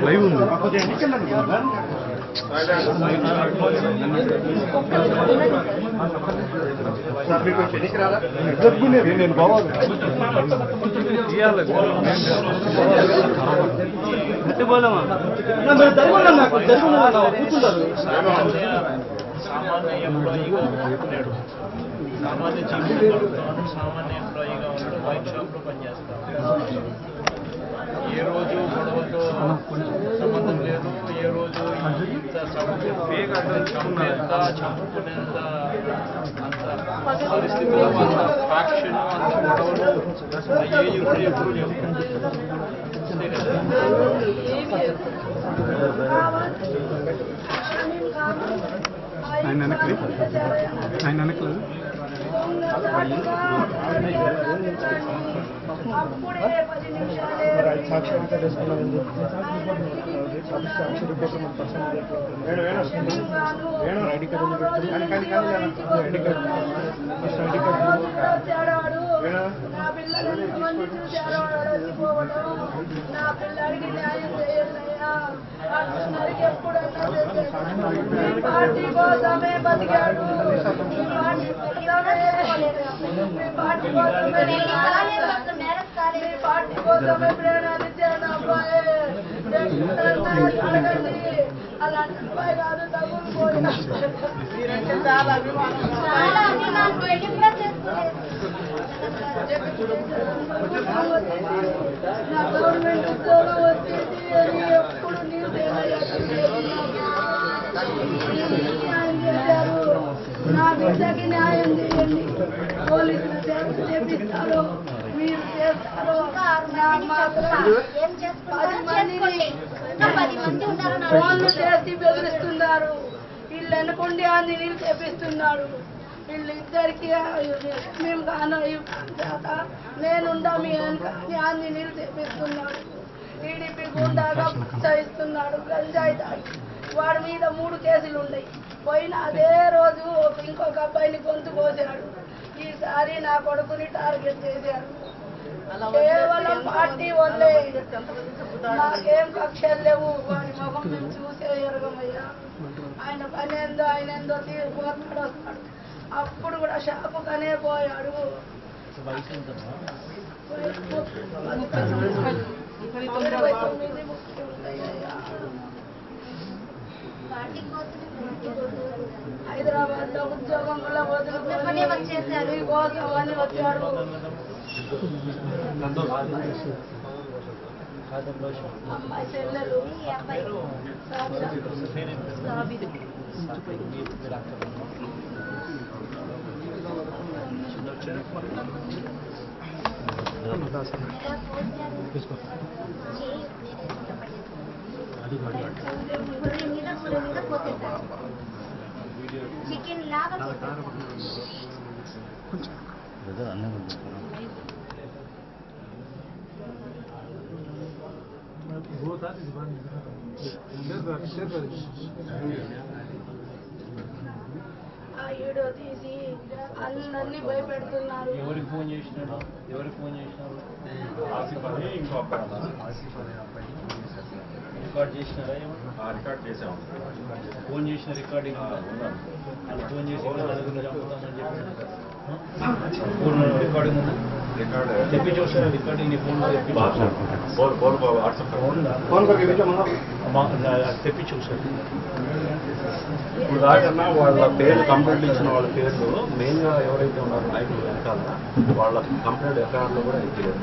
Live ఉంది. నేను బావాలి సామాన్య జీవితంలో సామాన్య ఎంప్లాయీగా ఉన్నాడు. వైన్ షాప్లో పనిచేస్తాడు. ఏ రోజు గొడవతో సంబంధం లేదు. ఏ రోజు ఇంత చంపేంత చంపుకునేంత అంత పరిస్థితులు, అంత ఫ్యాక్షన్, అంత గొడవలు అయ్యేవి ఇప్పుడు ఎప్పుడు లేవు. అంతే కదా. ఆయన వెనక్కి సాక్షాత్కారం చేసుకున్నాను. ఐడి కార్డు పార్టీ కోసమే బతికాడు. పార్టీ కోసమే ప్రేరణించాడు అబ్బాయి. అలాంటి అబ్బాయి కాదు. తగులుకోండి. చాలా అభిమానం. నా గవర్నమెంట్ ఉద్యోగం వచ్చేసి అని ఎప్పుడు న్యాయం చేశారు. నా బిడ్డకి న్యాయం చేయండి. పోలీసులు చేపిస్తారు, మీరు చేస్తారు. ఫోన్లు చేసి బెదిరిస్తున్నారు. వీళ్ళు అనుకోండి అని నీళ్ళు చేపిస్తున్నాడు. వీళ్ళిద్దరికి మేము కాను నేనుండా మీ అని నీళ్ళు చేపిస్తున్నాడు. టీడీపీ గుండాగా ప్రోత్సహిస్తున్నాడు. గంజాయి తాగి వాడి మీద 3 కేసులు ఉన్నాయి. పోయిన అదే రోజు ఇంకొక అబ్బాయిని గొంతు కోసాడు. ఈసారి నా కొడుకుని టార్గెట్ చేశాడు. కేవలం పార్టీ వల్లే. నాకేం కక్షలు లేవు. వాడి ముఖం మేము చూసే ఎరగమయ్యా. ఆయన పని ఏందో ఆయన ఏందో పోతాడు వస్తాడు. అప్పుడు కూడా షాపుకనే పోయాడు. 29 హైదరాబాద్ లో ఉద్యోగం కూడా వదులుకొని వచ్చేసారు. కోసం అని వచ్చాడు. అమ్మాయి చెల్లెలు చికెన్ లాగా ఈడో తీసి అందరినీ భయపెడుతున్నారు. ఎవరికి ఫోన్ చేసినారు? రికార్డ్ చేసినారా? రికార్డ్ చేసాము. ఫోన్ చేసిన రికార్డింగ్ వాళ్ళు ఫోన్ చేసి చంపుతామని చెప్పి రికార్డింగ్ ఉందా? తెప్పి చూసారా రికార్డింగ్? నీ ఫోన్ తెప్పి చూసారు. ఇప్పుడు దాకన్నా వాళ్ళ పేర్లు కంప్లైంట్ ఇచ్చిన వాళ్ళ పేర్లు మెయిన్గా ఎవరైతే ఉన్నారో నాయకులు వెనకాల వాళ్ళ కంప్లైంట్ ఎఫ్ఐఆర్లో కూడా ఎక్కిలేదు.